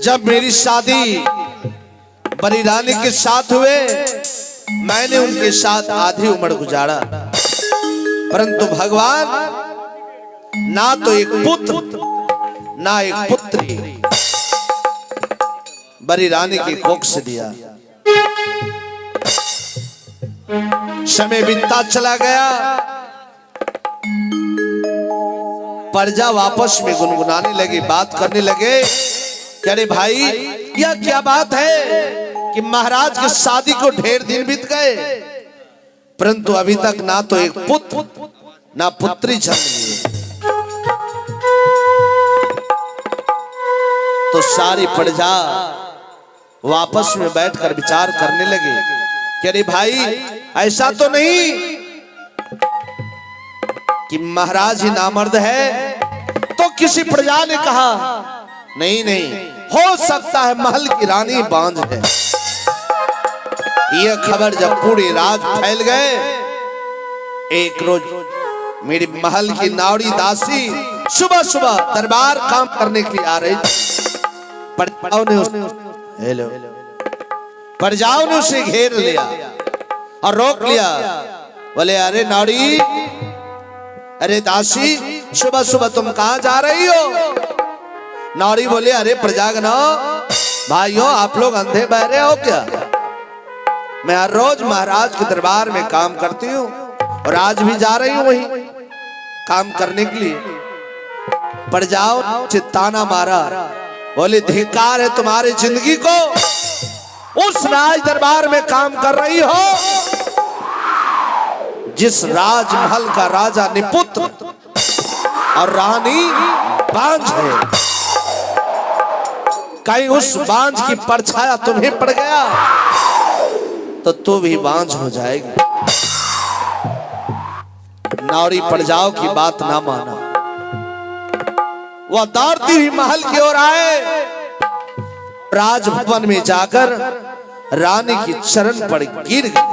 जब मेरी शादी बड़ी रानी के साथ हुए, मैंने उनके साथ आधी उम्र गुजारा, परंतु भगवान ना तो एक पुत्र ना एक पुत्री बड़ी रानी की कोख से दिया। समय बीतता चला गया, प्रजा वापस में गुनगुनाने लगी, बात करने लगे कि अरे भाई यह क्या बात है कि महाराज की शादी को ढेर दिन बीत गए, परंतु अभी तक ना तो एक पुत्र ना पुत्री जन्म लिए। तो सारी प्रजा वापस में बैठकर विचार करने लगे कि अरे भाई ऐसा तो नहीं कि महाराज ही नामर्द है। तो किसी प्रजा ने कहा नहीं नहीं, हो सकता है महल की रानी बांझ है। यह खबर जब पूरे राज फैल गए, एक रोज मेरी महल की नावड़ी दासी सुबह सुबह दरबार काम करने के लिए आ रही थी। प्रजाओं ने उसे घेर लिया और रोक लिया। बोले अरे नावड़ी, अरे दासी, सुबह सुबह तुम कहां जा रही हो? नावड़ी बोले अरे प्रजागणों, भाइयों, आप लोग अंधे बहरे हो क्या? मैं हर रोज महाराज के दरबार में काम करती हूँ और आज भी जा रही हूँ वही काम करने के लिए। प्रजाओं चित्ताना मारा, बोले धिक्कार है तुम्हारी जिंदगी को, उस राज दरबार में काम कर रही हो जिस राजमहल का राजा निपुत्र और रानी बांझ है। कहीं उस बांझ की परछाया तुम्हें पड़ गया तो तू भी बांझ हो जाएगी। नावड़ी प्रजाओं की बात ना माना, वह दौड़ती हुई महल की ओर आए, राजभवन में जाकर रानी की चरण पर गिर गई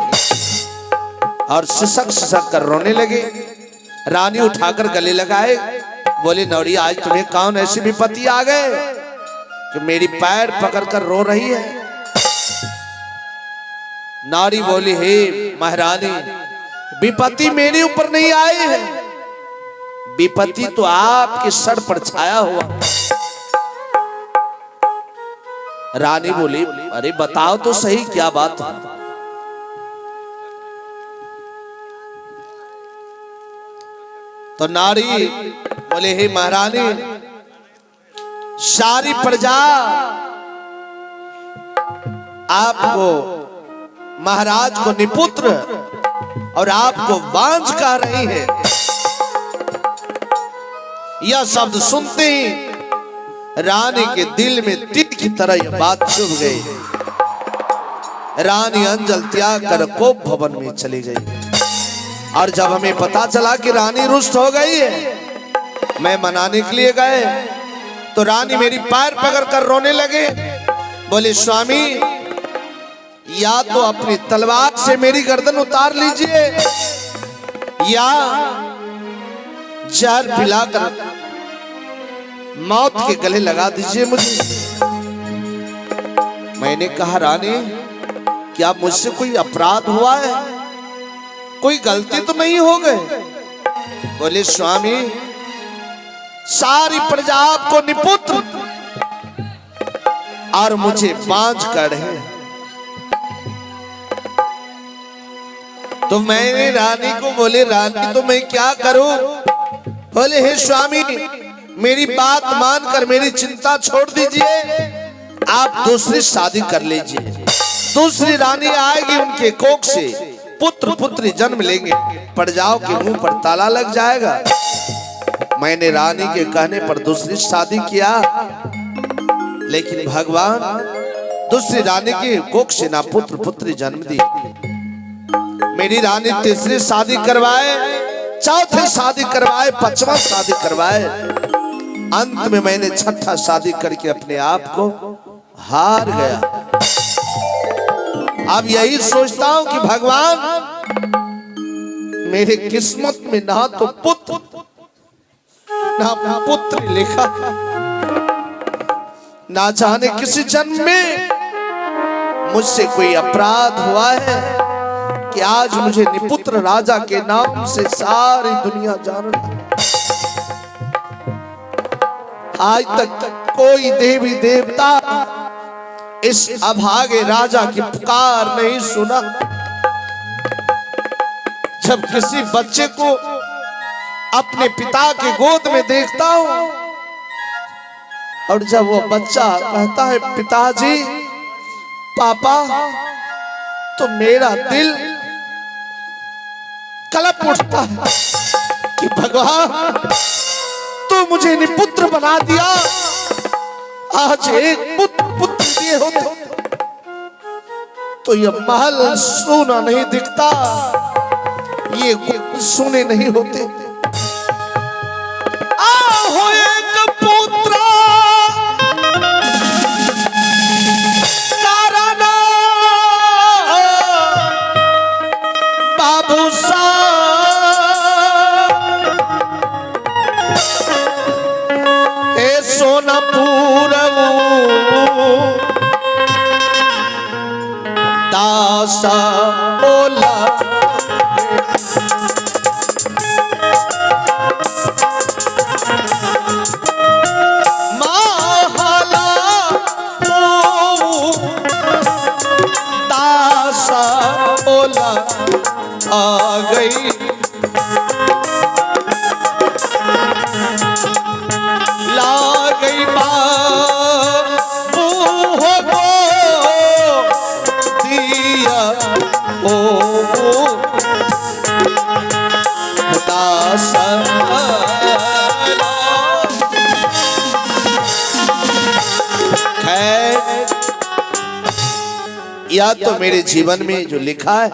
और सिसक सिसक कर रोने लगे। रानी उठाकर गले लगाए, बोले नौड़ी, आज तुम्हें कौन ऐसी विपत्ति आ गए कि मेरी पैर पकड़कर रो रही है? नारी बोली, हे महारानी, विपत्ति मेरे ऊपर नहीं आई है, विपत्ति तो आपके सर पर छाया हुआ। रानी बोली, अरे बताओ तो सही क्या बात है? तो नारी बोले, हे महारानी, सारी प्रजा आपको, महाराज को निपुत्र और आपको बांझ कह रही है। यह शब्द सुनते ही रानी के दिल में तीर की तरह यह बात चुभ गई। रानी अंजल त्याग कर कोप भवन में चली गई। और जब हमें पता चला कि रानी रुष्ट हो गई है, मैं मनाने के लिए गए तो रानी मेरी पैर पकड़कर रोने लगे। बोले, स्वामी, या तो अपनी तलवार से मेरी गर्दन उतार लीजिए या जहर पिलाकर मौत के गले लगा दीजिए मुझे। मैंने कहा, रानी, क्या मुझसे कोई अपराध हुआ है? कोई गलती तो नहीं हो गई? बोले, स्वामी, सारी प्रजा आपको निपुत्र और मुझे बांझ कर है। तो मैंने रानी को बोले, रानी, तो मैं क्या करूं? बोले, हे स्वामी, मेरी बात मानकर मेरी चिंता छोड़ दीजिए, आप दूसरी शादी कर लीजिए। दूसरी रानी आएगी, उनके कोख से पुत्र पुत्री जन्म लेंगे, प्रजाओं के मुंह पर ताला लग जाएगा। मैंने रानी के कहने पर दूसरी शादी किया, लेकिन भगवान दूसरी रानी के कोख से ना पुत्र पुत्री जन्म दी। मेरी रानी तीसरी शादी करवाए, चौथी शादी करवाए, पांचवा शादी करवाए, अंत में मैंने छठा शादी करके अपने आप को हार गया। अब यही सोचता हूं कि भगवान, मेरे किस्मत में ना तो पुत्र ना पुत्र लिखा, ना जाने किसी जन्म में मुझसे कोई अपराध हुआ है कि आज मुझे निपुत्र राजा के नाम से सारी दुनिया जान रही। आज तक कोई देवी देवता इस अभागे राजा की पुकार नहीं सुना। जब किसी बच्चे को अपने पिता के गोद में देखता हूं और जब वो बच्चा कहता है पिताजी पापा, तो मेरा दिल कलप उठता है कि भगवान तू मुझे निपुत्र बना दिया। आज एक पुत्र दिए होते तो ये महल सोना नहीं दिखता, ये सोने नहीं होते। आहो एक पुत्र तारा बाबू सा सोनापुर दासा बोला माहला दासा बोला आ गई। या तो मेरे जीवन में जो लिखा है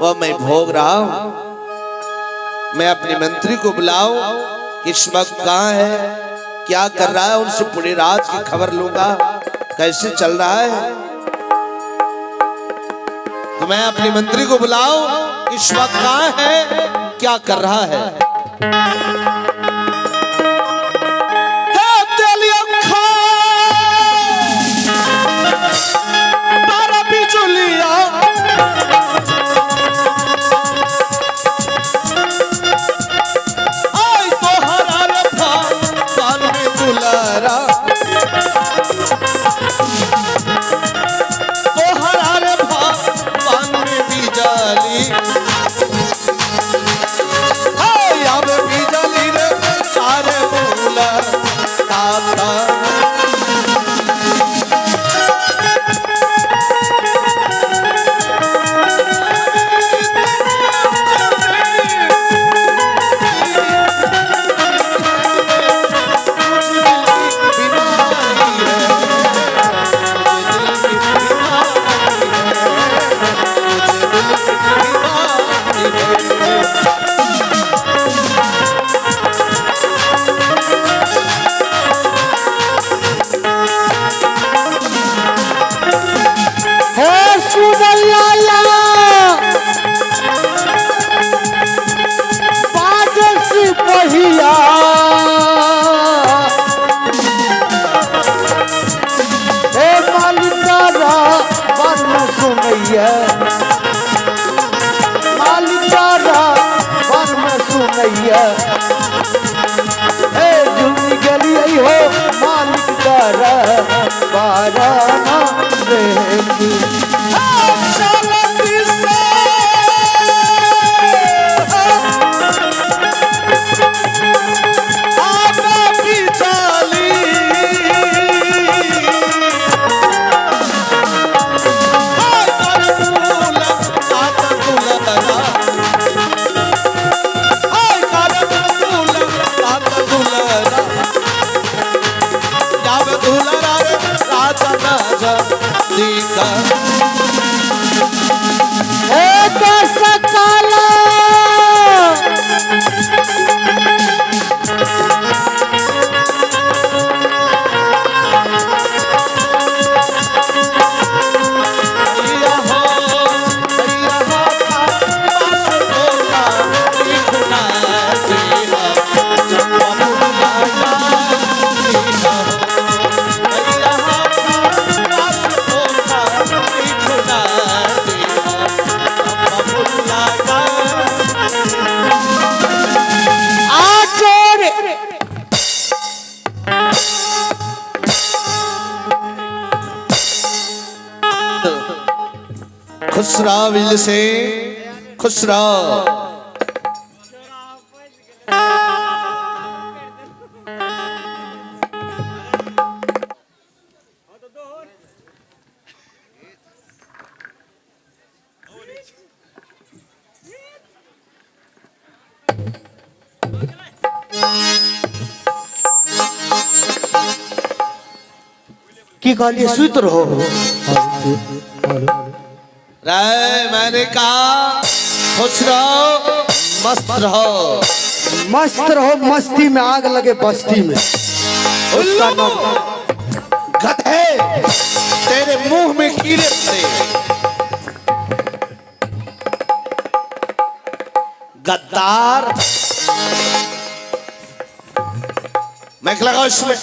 वह मैं भोग रहा हूं। मैं अपने मंत्री को बुलाऊं कि इस वक्त कहां है, क्या कर रहा है, उनसे पूरे राज की खबर लूंगा कैसे चल रहा है। तो मैं अपने मंत्री को बुलाऊं इस वक्त कहां है, क्या कर रहा है। खुश रहो बिजली से, खुश रहो। की कहलिए सुत रहो। मैंने कहा खुश रहो, मस्त रहो। मस्त रहो, मस्ती में आग लगे बस्ती में। उसका नाम गधे, तेरे मुंह में कीड़े पड़े। गद्दार, मैं लगाओ इसमें।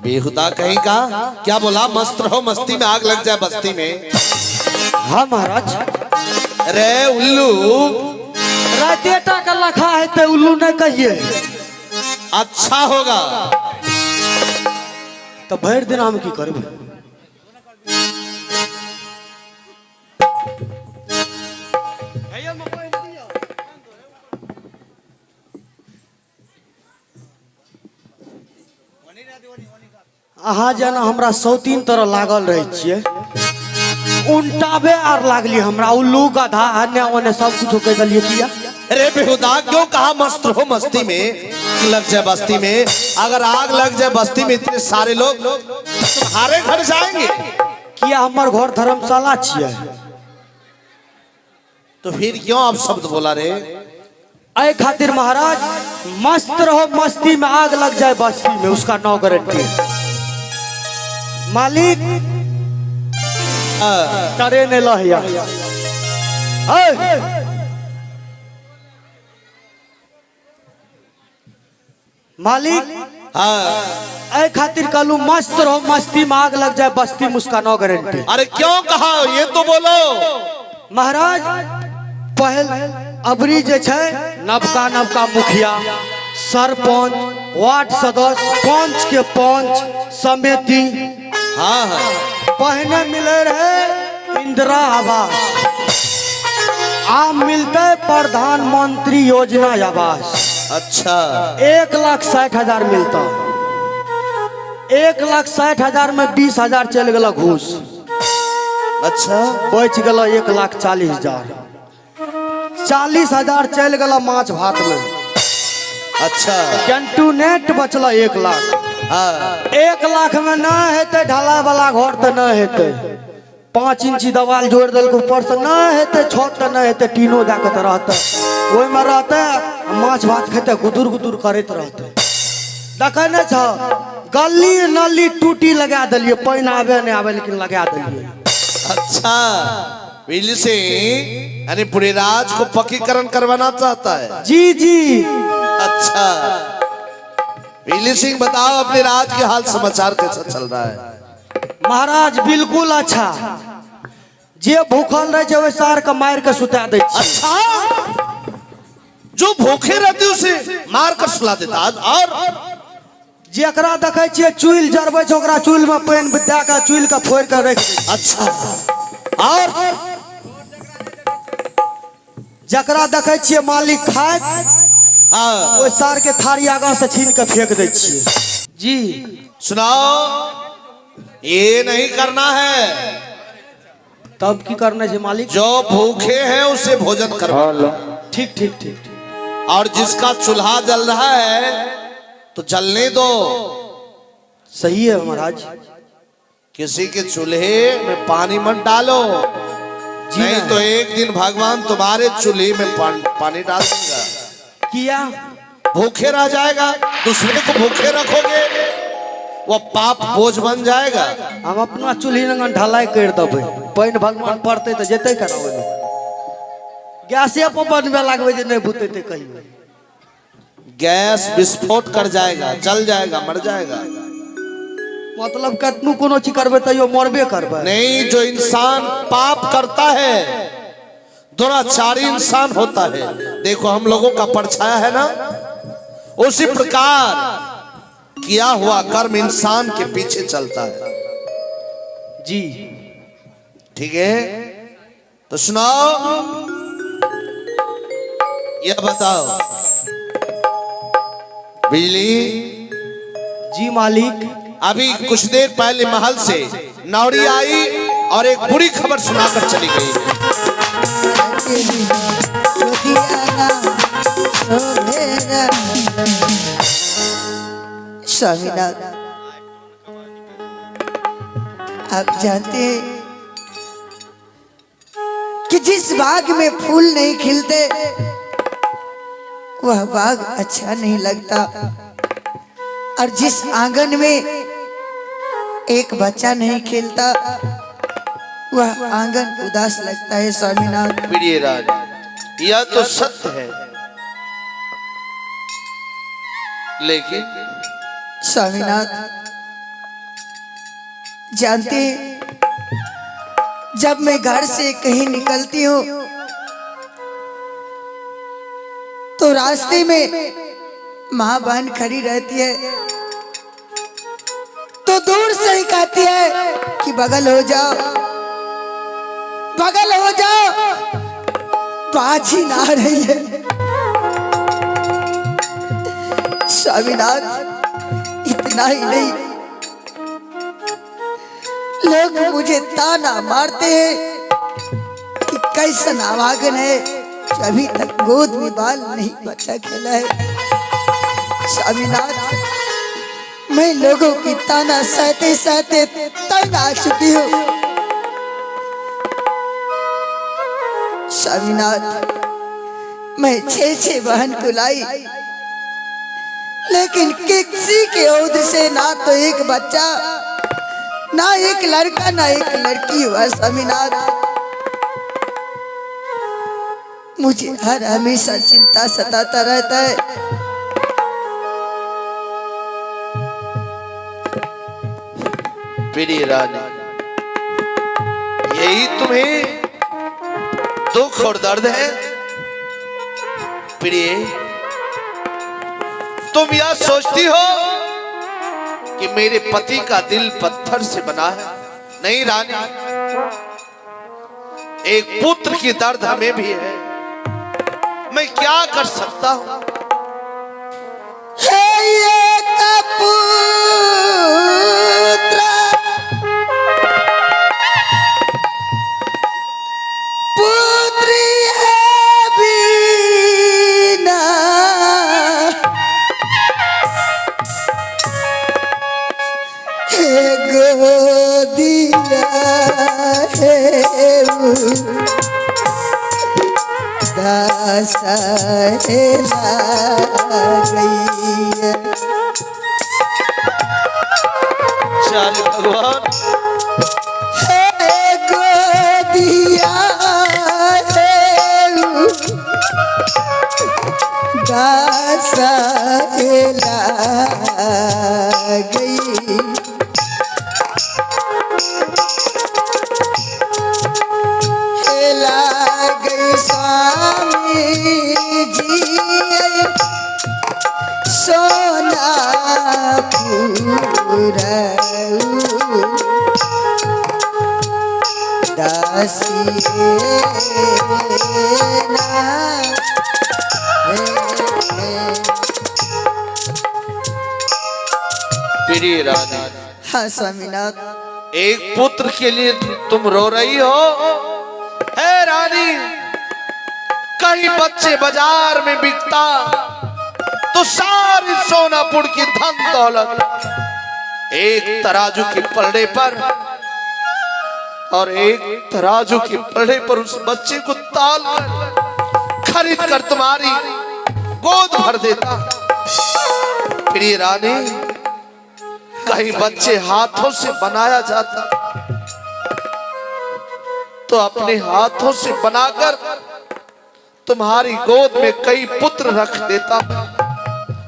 बेहुदा कहीं का क्या बोला? मस्त रहो, मस्ती में आग लग जाए बस्ती में। हाँ महाराज। अरे उल्लू, रातेटा का लखा है तो उल्लू न कहिए। अच्छा होगा तो भर दिन हम की करबे। अहाँ जना हमरा 103 तरह लागल रहे छिए। उल्टाबे आर लागली हमरा। उल्लू गधा अन्य ओने सब कुछ कह दिलिए किया। अरे बेहुदा क्यों कहा मस्त रहो मस्ती में लग जाए बस्ती में? अगर आग लग जाए बस्ती में इतने सारे लोग तुम्हारे घर जाएंगे। किया हमर घर धर्मशाला छिए। तो फिर क्यों आप शब्द बोला रे? ऐ खातिर महाराज मस्त रहो, मस्ती में आग लग जाए बस्ती में, उसका नो गारंटी। मालिक ट्रेन लहिया मालिक। ऐ खातिर कहलू मस्त रहो, मस्ती में आग लग जाए बस्ती में, उसका नो गारंटी। अरे क्यों कहा ये तो बोलो महाराज। पहल अबरी जे छे नवका नवका मुखिया, सरपंच, वार्ड सदस्य, पंच के पंच समिति। हाँ हाँ पहले मिले रहे इंदिरा आवास, आम मिलते प्रधानमंत्री योजना आवास। अच्छा 1,60,000 मिलता। 1,60,000 में 20,000 चल गला घूस। अच्छा बच गला 1,40,000। 40,000 चल गला माछ भात में। अच्छा कैंटूनेट बचला 1 लाख। 1 लाख में न हेते ढाला वाला घर तो न हेते। 5 इंची दवाल जोड़ दिल ऊपर से न हेते, छत तो न हेते, टीनो जाके तो रहते। ओहि में रहते माछ भात खेते, गुदुर गुदुर करते रहते। देखे न छ गली नली टूटी लगा दिलिए, पानी आवे नहीं आवे लेकिन लगा दिलिए। अच्छा बिजली से यानी पूरे राज को पक्कीकरण करवाना चाहता है? जी जी। अच्छा बिजली सिंह बताओ अपने राज के हाल समाचार कैसा चल रहा है? महाराज बिल्कुल अच्छा। जे भूखल रहे छे सार के मार के सुता दे। अच्छा जो भूखे रहते उसे मार कर सुला देता। और जेकरा देखे छिए चूल जरबे छे ओकरा चूल में पानी दे के चूल के फोड़ के रख दे। अच्छा और जकरा देखे छिए मालिक खाए, हाँ वो सार के थारी आगा से छीन के फेंक दे छिए। जी सुनाओ ये नहीं करना है। तब की करना है मालिक? जो भूखे हैं उसे भोजन करवाओ। ठीक ठीक ठीक। और जिसका चूल्हा जल रहा है तो जलने दो। सही है महाराज। किसी के चूल्हे में पानी मत डालो, नहीं तो एक दिन भगवान तुम्हारे चूल्हे में पानी डाल देगा। किया भूखे रह जाएगा, दूसरे को भूखे रखोगे वो पाप बोझ बन जाएगा। हम अपना चूल्ही न ढलाई कर देवे, पानी भगवान पड़ते तो जेते करावे। गैसे पर बनवे लागवे जे नहीं भूते कहियो। गैस विस्फोट कर जाएगा, जल जाएगा, मर जाएगा। मतलब कतनु कोनो चीज करबे तो मरबे करबे नहीं। जो इंसान पाप करता है दुराचारी इंसान होता है। देखो हम लोगों का परछाया है ना, उसी प्रकार किया हुआ कर्म इंसान के पीछे चलता है। जी ठीक है, तो सुनाओ, यह बताओ बिजली जी मालिक। अभी कुछ देर पहले महल से नौरी आई और एक बुरी खबर सुनाकर चली गई है। स्वामीनाथ, आप जानते हैं कि जिस बाग में फूल नहीं खिलते वह बाग अच्छा नहीं लगता, और जिस आंगन में एक बच्चा नहीं खेलता वह आंगन उदास लगता है। स्वामीनाथ, प्रिय राज, यह तो सत्य है, लेकिन स्वामीनाथ जानते हैं, जब मैं घर से कहीं निकलती हूँ तो रास्ते में माँ बहन खड़ी रहती है, तो दूर से ही कहती है कि बगल हो जाओ, बगल हो जाओ, बाजी ना रही है। स्वामीनाथ, इतना ही नहीं, लोग मुझे ताना मारते हैं कि कैसन आवागन है, अभी तक गोद में बाल नहीं बच्चा खेला है। स्वामीनाथ, मैं लोगों की ताना सहते सहते तंग आ चुकी हूँ। स्वामीनाथ, मैं 6 बहन को लाई, लेकिन किसी के औद से ना तो एक बच्चा, ना एक लड़का, ना एक लड़की हुआ। स्वामीनाथ, मुझे हर हमेशा चिंता सताता रहता है। प्रिय रानी, यही तुम्हें दुख और दर्द है। प्रिय, तुम यह सोचती हो कि मेरे पति का दिल पत्थर से बना है। नहीं रानी, एक पुत्र की दर्द हमें भी है। मैं क्या कर सकता हूं? चल भगवान, गोदिया दासा गई। स्वामी जी सोना पूरा प्रिय रानी, हाँ स्वामीनाथ, एक पुत्र के लिए तुम रो रही हो? है रानी, कहीं बच्चे बाजार में बिकता तो सारी सोनापुर की धन दौलत एक तराजू के पलड़े पर, और एक तराजू के पलड़े पर उस बच्चे को ताल कर खरीद कर तुम्हारी गोद भर देता। प्रिय रानी, कहीं बच्चे हाथों से बनाया जाता तो अपने हाथों से बनाकर तुम्हारी गोद में कई पुत्र रख देता।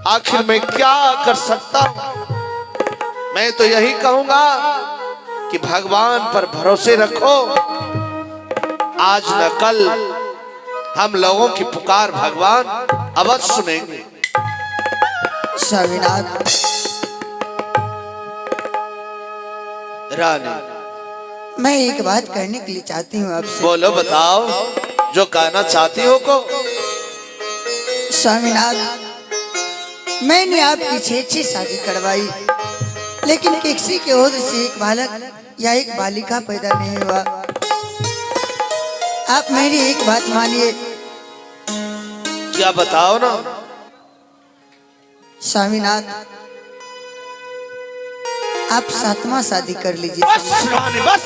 आखिर मैं क्या कर सकता हूं? मैं तो यही कहूंगा कि भगवान पर भरोसे रखो। आज न कल हम लोगों की पुकार भगवान अवश्य सुनेंगे। स्वामीनाथ, रानी मैं एक बात कहने के लिए चाहती हूँ आपसे। बोलो, बताओ जो कहना चाहती हो को। स्वामीनाथ, मैंने आपकी 6 शादी करवाई, लेकिन किसी के ओर से एक बालक या एक बालिका पैदा नहीं हुआ। आप मेरी एक बात मानिए। क्या बताओ ना। स्वामीनाथ, आप 7वां शादी कर लीजिए। बस रानी, बस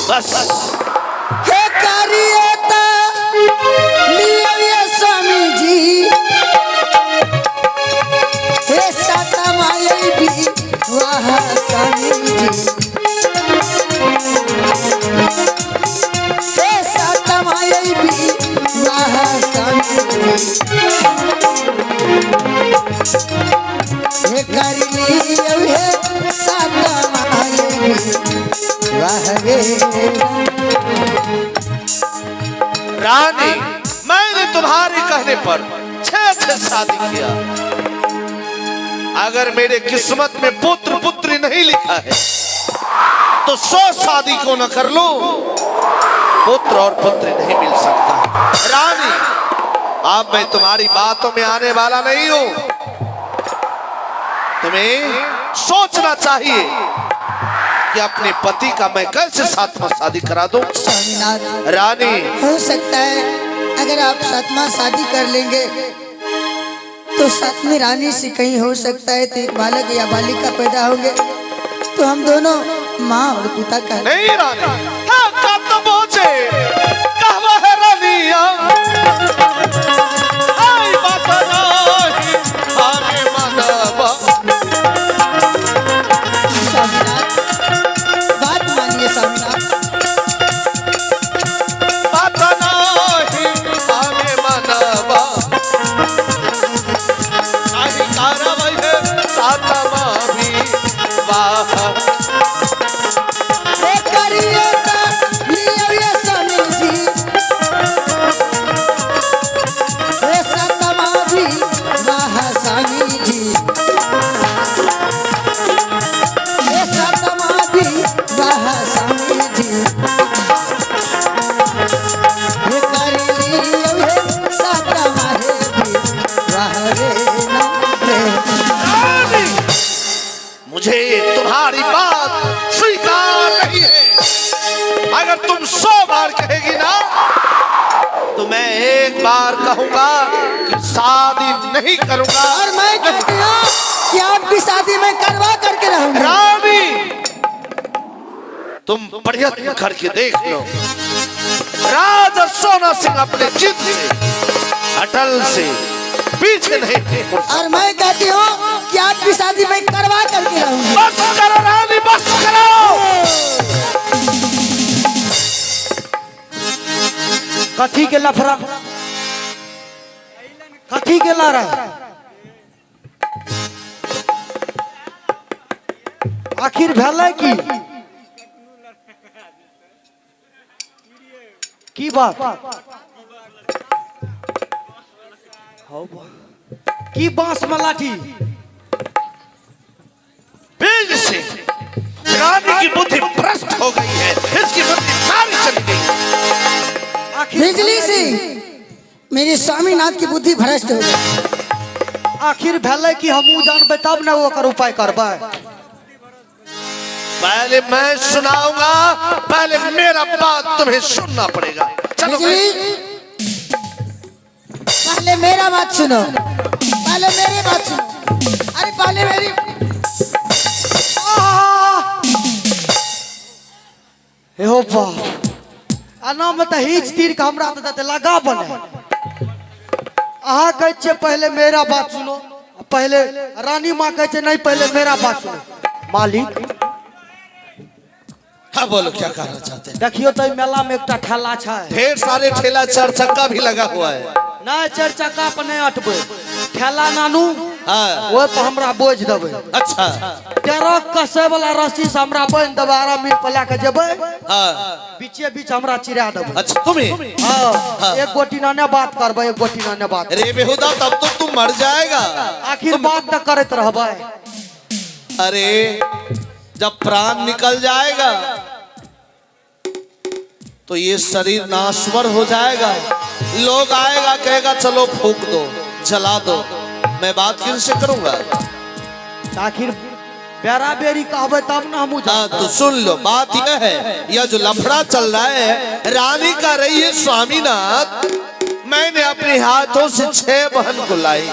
बस। हे कारियता लिया स्वामी जी, हे सातवां भी वाह स्वामी जी, हे सातवां भी वाह स्वामी जी, हे कर लिया सातवां भी वाह रे। रानी, मैंने तुम्हारे कहने पर 6 शादी किया। अगर मेरे किस्मत में पुत्र पुत्री नहीं लिखा है तो 100 शादी को न कर लूं, पुत्र और पुत्री नहीं मिल सकता। रानी, अब मैं तुम्हारी बातों में आने वाला नहीं हूं। तुम्हें सोचना चाहिए कि अपने पति का मैं कैसे 7वां शादी करा दूं। स्वामीनाथ, रानी, हो सकता है अगर आप 7वां शादी कर लेंगे तो 7वीं रानी से कहीं हो सकता है तो एक बालक या बालिका पैदा होंगे, तो हम दोनों माँ और पिता का। नहीं रानी, हाँ, कब तो पहुंचे कहवा है रानिया, आई बात नहीं आगे मनवा। स्वामीनाथ, बात मानिए स्वामीनाथ। बात नहीं आगे मनवा, आई कारवाई है सातवां भी वाह। हे कारियता लिया स्वामी जी, हे सातवां भी वाह स्वामी जी, हे सातवां भी वाह स्वामी जी, हे कर लिया सातवां भी वाह रे ना रे। रानी, मुझे तुम्हारी बात स्वीकार नहीं है। अगर तुम 100 बार कहेगी ना तो मैं एक बार कहूंगा कि शादी नहीं करूंगा। और मैं कहती हूँ कि आपकी शादी मैं करवा करके रहूंगी। रानी, तुम प्रयत्न करके देख लो। राजा सोना सिंह अपने जिद से, अटल से पीछे नहीं मुड़ सकता। और मैं कहती हूँ कि आपकी शादी मैं करवा करके रहूंगी। बस करो रानी, बस करो। कथी के लफड़ा, कथी के लड़ा, आखिर भेलै की बात, की बांस में लाठी। बीज से रानी की बुद्धि भ्रष्ट हो गई है, इसकी बुद्धि सारी चली गई। आखिर बिजली से मेरे स्वामीनाथ की बुद्धि भ्रष्ट हो गई। आखिर भेलै कि हमू जानबे तब न ओकर उपाय करबै। पहले मैं सुनाऊंगा, पहले मेरा बात तुम्हें सुनना पड़ेगा। चलो बिजली, पहले मेरा बात सुनो, पहले मेरी बात सुनो। अरे पहले मेरी। हो बाप, आना में तो हिच तीर के हमरा तो देते लगा बने। अहाँ कहै छियै पहले मेरा बात सुनो, पहले रानी माँ कहै छै नहीं पहले मेरा बात सुनो। मालिक, हाँ बोलो, क्या कहना चाहते हैं? देखियो तो मेला में एक ठेला छै, ढेर सारे ठेला 4 चक्का भी लगा हुआ है। नहीं 4 चक्का पर नहीं अटबै, ठेला नानू हाँ, वो पर हमरा बोझ देबै। अच्छा, तेरह कसे वाला रस्सी से हमरा बांध देबै, आराम मिल पे लेके जेबै, हाँ, बीचे बीच हमरा चिरा देबै। अच्छा, तुम्हें हाँ, एक गोटी नाने बात करबै, एक गोटी नाने बात। अरे बेहुदा, तब तो तुम मर जाएगा। आखिर बात न करत रहबै। अरे जब प्राण निकल जाएगा तो ये शरीर नाश्वर हो जाएगा। लोग आएगा कहेगा चलो फूक दो, जला दो, मैं बात किनसे करूंगा? आखिर बेरा बेरी कहबे तब ना हम तो सुन लो, बात यह है, यह जो लफड़ा चल रहा है, रानी का रही है स्वामीनाथ, मैंने अपने हाथों से 6 बहन को लाई,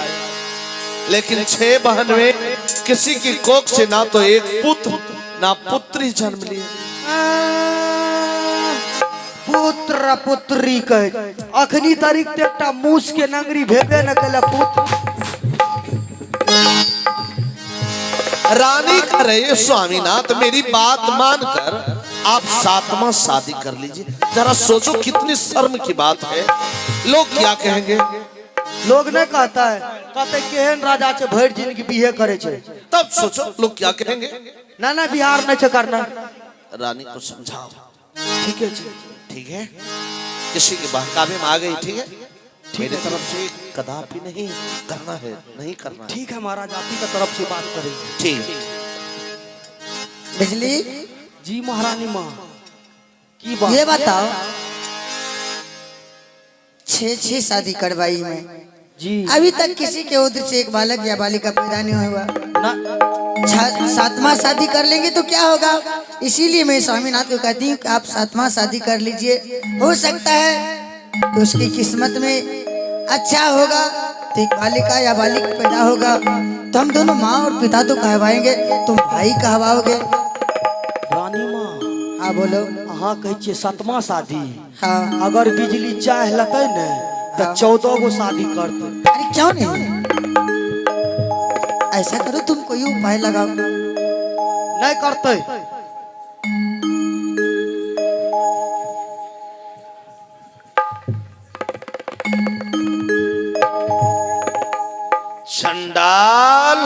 लेकिन 6 बहन में किसी की कोख से ना तो एक पुत्र ना पुत्री जन्म लिए। पुत्र पुत्री कहे अखनी तारीख ते एकटा मूस के नंगरी भेबे न कले पुत्र। रानी का रहे स्वामीनाथ, मेरी बात मानकर आप 7वां शादी कर लीजिए। जरा सोचो कितनी शर्म की बात है, लोग क्या कहेंगे? लोग नहीं कहता है, कहते केहन राजा छे भर जिंदगी बिहे करे छे। तब सोचो लोग क्या कहेंगे। ना ना बिहार नहीं छे करना। रानी को समझाओ। ठीक है जी, ठीक है, किसी के बहकावे में आ गई, ठीक है, मेरी तरफ से कदापि नहीं करना है, नहीं करना। ठीक है महाराज, आप ही का तरफ से बात करेंगे। ठीक। बिजली जी महारानी माँ की बात? ये बताओ, 6 शादी करवाई मैं जी, अभी तक किसी के उधर से एक बालक या बालिका पैदा नहीं हुआ ना 7वां शादी कर लेंगे तो क्या होगा? इसीलिए मैं स्वामीनाथ को कहती हूँ कि आप 7वां शादी कर लीजिए, हो सकता है तो उसकी किस्मत में अच्छा होगा तो एक बालिका या बालिक पैदा होगा, तो हम दोनों माँ और पिता तो कहवाएंगे, तुम भाई कहवाओगे। रानी माँ हाँ बोलो। हाँ कहे छे 7वां शादी। हाँ अगर बिजली चाह लते न तो हाँ। 14 गो शादी करते। अरे क्यों नहीं, ऐसा करो तुम कोई उपाय लगाओ। नहीं करते। चंडाल,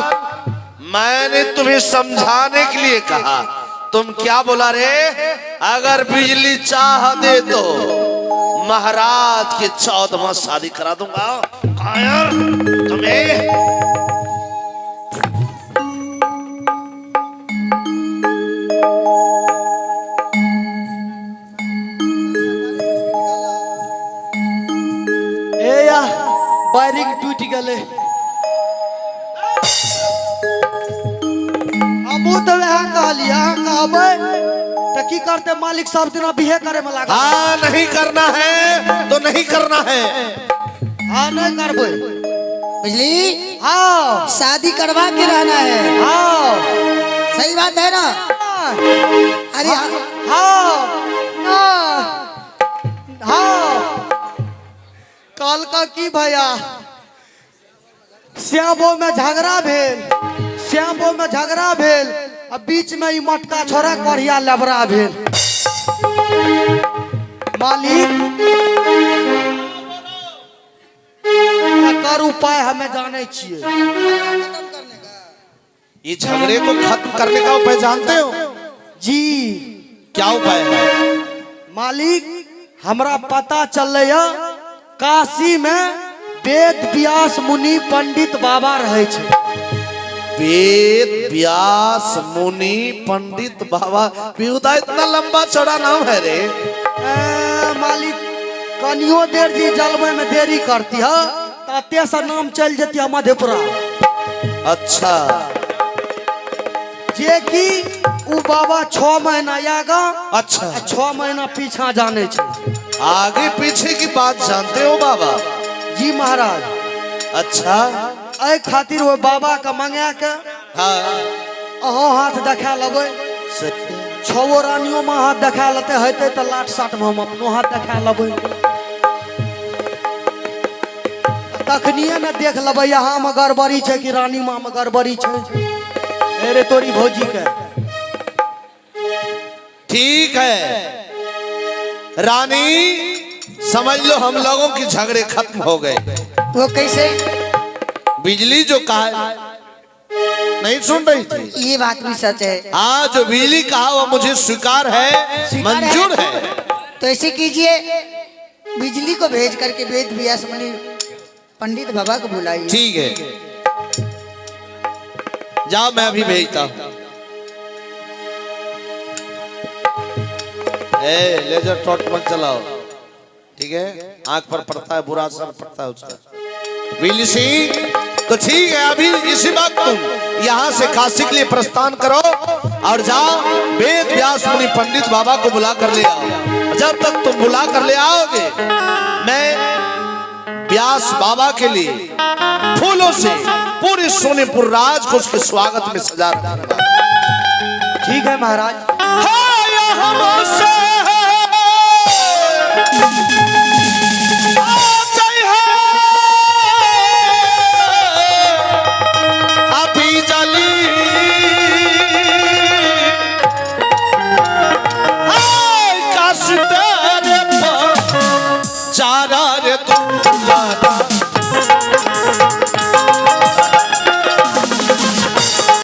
मैंने तुम्हें समझाने के लिए कहा, तुम क्या बोला रे? अगर बिजली चाह दे तो महाराज के 14वां शादी करा दूंगा। कायर तुम्हें ए या वायरिंग टूट गले। हमू तो वह कहलिया कहबे तो की करते मालिक सब दिन बिहे करे में लगा। हाँ नहीं करना है तो नहीं करना है। हाँ नहीं करबे। बिजली हाँ शादी करवा के रहना है। हाँ सही बात है ना? अरे हाँ हाँ कल का की भैया श्यामो में झगड़ा भेल, श्यामो में झगड़ा भेल, अब बीच में ही मटका छोरा कढ़िया लबरा भेल। मालिक कर उपाय हमें जाने छिए। ये झगड़े को खत्म करने का उपाय जानते हो? जी क्या उपाय है? मालिक हमरा पता चल काशी में वेद व्यास मुनि पंडित बाबा रहे छे। वेद व्यास मुनि पंडित बाबा, बेहुदा इतना लंबा चौड़ा नाम है रे। मालिक कनियो देर जी जलवे में देरी करती है तो से नाम चल जाती है मधेपुरा। अच्छा, जे की उ बाबा 6 महीना आगा, अच्छा 6 महीना पीछा जाने छे। आगे पीछे की बात जानते हो बाबा? जी महाराज। अच्छा, ए खातिर वो बाबा का मंगा के हाँ अहो हाथ देखा लेबे। 6 रानियों में हाथ देखा लेते हेते तो लाट साट में हम अपनो हाथ देखा लेबे। तखनिए में देख लेबे यहाँ में गड़बड़ी छे कि रानी माँ में गड़बड़ी छे। अरे तोरी भौजी के ठीक है रानी, समझ लो हम लोगों की झगड़े खत्म हो गए। वो कैसे? बिजली जो कहा नहीं सुन रही थी? ये बात भी सच है। हाँ, जो बिजली कहा वो मुझे स्वीकार है, स्वीकार मंजूर है। तो ऐसे कीजिए, बिजली को भेज करके वेद व्यास मुनि पंडित बाबा को बुलाइए। ठीक है, जाओ मैं अभी भेजता हूँ। लेजर टॉर्च मत चलाओ, ठीक है? आंख पर पड़ता है, बुरा असर पड़ता है उसका। वीली सिंह, तो ठीक है, अभी इसी वक्त तुम यहाँ से काशी के लिए प्रस्थान करो और जाओ वेद व्यास मुनि पंडित बाबा को बुला कर ले आओ। जब तक तुम बुला कर ले आओगे, मैं व्यास बाबा के लिए फूलों से पूरे सोनेपुर राज को उसके स्वागत में सजा दूंगा। ठीक है महाराज। अभी जली चारा रे तुम